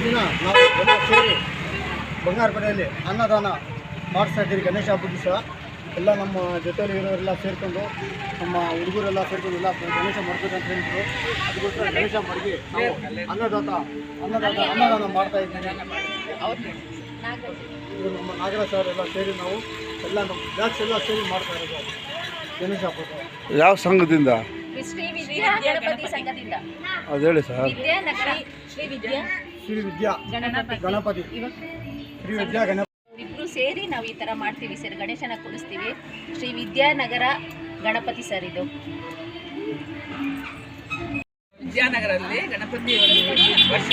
ದಿನ ನಾವು ಎಲ್ಲ ಸೇರಿ ಬಂಗಾರಪೇಟೆಯಲ್ಲಿ ಅನ್ನದಾನ ಮಾಡಿಸ್ತಾ ಇದ್ದೀರಿ. ಗಣೇಶ ಹಬ್ಬದ ದಿವಸ ಎಲ್ಲ ನಮ್ಮ ಜೊತೆಯಲ್ಲಿ ಇರೋರೆಲ್ಲ ಸೇರಿಕೊಂಡು ನಮ್ಮ ಹುಡುಗರೆಲ್ಲ ಸೇರಿಕೊಂಡು ಎಲ್ಲ ಗಣೇಶ ಮಾಡ್ಬೇಕಂತ ಹೇಳಿದ್ರು. ಅದಕ್ಕೋಸ್ಕರ ಗಣೇಶ ಮಡಗಿ ನಾವು ಅನ್ನದಾನ ಮಾಡ್ತಾ ಇದ್ದೀವಿ. ಇದು ನಮ್ಮ ನಾಗರಾಜ್ ಸರ್ ಎಲ್ಲ ಸೇರಿ ನಾವು ಎಲ್ಲ ನಮ್ಮ ಬ್ಯಾಚ್ ಎಲ್ಲ ಸೇರಿ ಮಾಡ್ತಾ ಇರೋದು ಗಣೇಶ ಹಬ್ಬದ. ಯಾವ ಸಂಘದಿಂದ? ಶ್ರೀ ವಿದ್ಯಾ ಗಣಪತಿ ಸಂಘದಿಂದ. ಅದು ಹೇಳಿ ಸರ್. ವಿದ್ಯಾನಗರ ಶ್ರೀ ವಿದ್ಯಾ ಗಣಪತಿ ಶ್ರೀ ವಿದ್ಯಾ ಗಣಪತಿ ಇಬ್ರು ಸೇರಿ ನಾವು ಈ ತರ ಮಾಡ್ತೀವಿ ಸರ್. ಗಣೇಶನ ಕುಡಿಸ್ತೀವಿ. ಶ್ರೀ ವಿದ್ಯಾನಗರ ಗಣಪತಿ ಸರ್ ಇದು. ವಿದ್ಯಾನಗರಲ್ಲಿ ಗಣಪತಿ ವರ್ಷ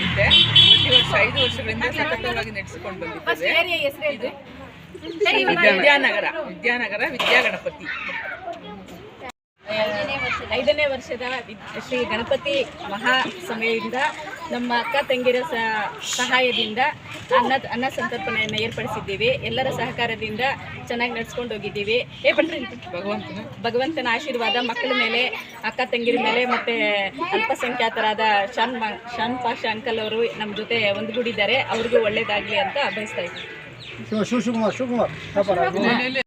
ಇದೆ. ಪ್ರತಿ ವರ್ಷ 5 ವರ್ಷಗಳಿಂದ ಸತತವಾಗಿ ನಡೆಸಿಕೊಂಡು ಬಂದಿದ್ದೇವೆ. ವಿದ್ಯಾನಗರ ವಿದ್ಯಾ ಗಣಪತಿ 5ನೇ ವರ್ಷದ ಶ್ರೀ ಗಣಪತಿ ಮಹಾಸಭೆಯಿಂದ ನಮ್ಮ ಅಕ್ಕ ತಂಗಿರ ಸಹಾಯದಿಂದ ಅನ್ನ ಸಂತರ್ಪಣೆಯನ್ನು ಏರ್ಪಡಿಸಿದ್ದೀವಿ. ಎಲ್ಲರ ಸಹಕಾರದಿಂದ ಚೆನ್ನಾಗಿ ನಡ್ಸ್ಕೊಂಡು ಹೋಗಿದ್ದೀವಿ. ಭಗವಂತನ ಆಶೀರ್ವಾದ ಮಕ್ಕಳ ಮೇಲೆ, ಅಕ್ಕ ತಂಗಿರ ಮೇಲೆ, ಮತ್ತು ಅಲ್ಪಸಂಖ್ಯಾತರಾದ ಶಾನ್ ಪಾಷಾ ಅಂಕಲ್ ಅವರು ನಮ್ಮ ಜೊತೆ ಒಂದುಗೂಡಿದ್ದಾರೆ. ಅವ್ರಿಗೂ ಒಳ್ಳೇದಾಗಲಿ ಅಂತ ಬಯಸ್ತಾ ಇದ್ದೀವಿ. ಶಿವಕುಮಾರ್